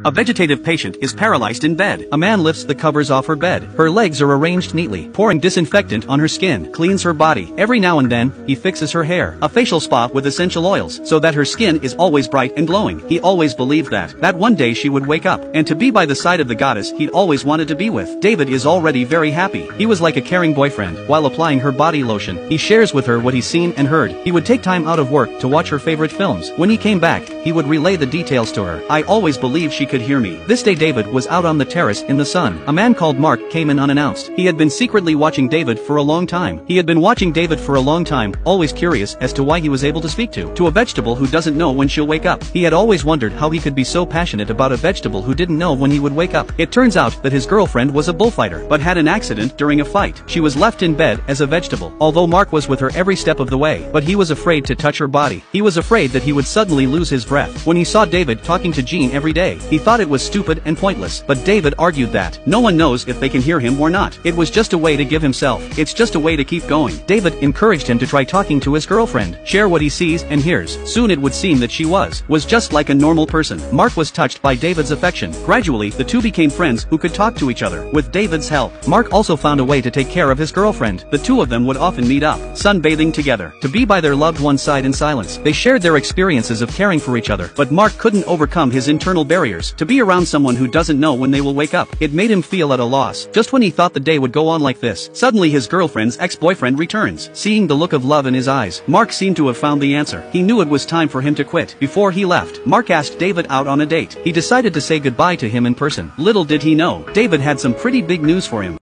A vegetative patient is paralyzed in bed. A man lifts the covers off her bed. Her legs are arranged neatly, pouring disinfectant on her skin, cleans her body. Every now and then, he fixes her hair. A facial spa with essential oils, so that her skin is always bright and glowing. He always believed that one day she would wake up, and to be by the side of the goddess he'd always wanted to be with. David is already very happy. He was like a caring boyfriend. While applying her body lotion, he shares with her what he's seen and heard. He would take time out of work to watch her favorite films. When he came back, he would relay the details to her. I always believed she could hear me. This day David was out on the terrace in the sun. A man called Mark came in unannounced. He had been secretly watching David for a long time. Always curious as to why he was able to speak to a vegetable who doesn't know when she'll wake up. He had always wondered how he could be so passionate about a vegetable who didn't know when he would wake up. It turns out that his girlfriend was a bullfighter, but had an accident during a fight. She was left in bed as a vegetable, although Mark was with her every step of the way, but he was afraid to touch her body. He was afraid that he would suddenly lose his breath. When he saw David talking to Jean every day, he thought it was stupid and pointless, but David argued that no one knows if they can hear him or not. It was just a way to give himself. It's just a way to keep going. David encouraged him to try talking to his girlfriend, share what he sees and hears. Soon it would seem that she was just like a normal person. Mark was touched by David's affection. Gradually, the two became friends who could talk to each other. With David's help, Mark also found a way to take care of his girlfriend. The two of them would often meet up, sunbathing together, to be by their loved one's side in silence. They shared their experiences of caring for each other, but Mark couldn't overcome his internal barriers. To be around someone who doesn't know when they will wake up, it made him feel at a loss. Just when he thought the day would go on like this, suddenly his girlfriend's ex-boyfriend returns. Seeing the look of love in his eyes, Mark seemed to have found the answer. He knew it was time for him to quit. Before he left, Mark asked David out on a date. He decided to say goodbye to him in person. Little did he know, David had some pretty big news for him.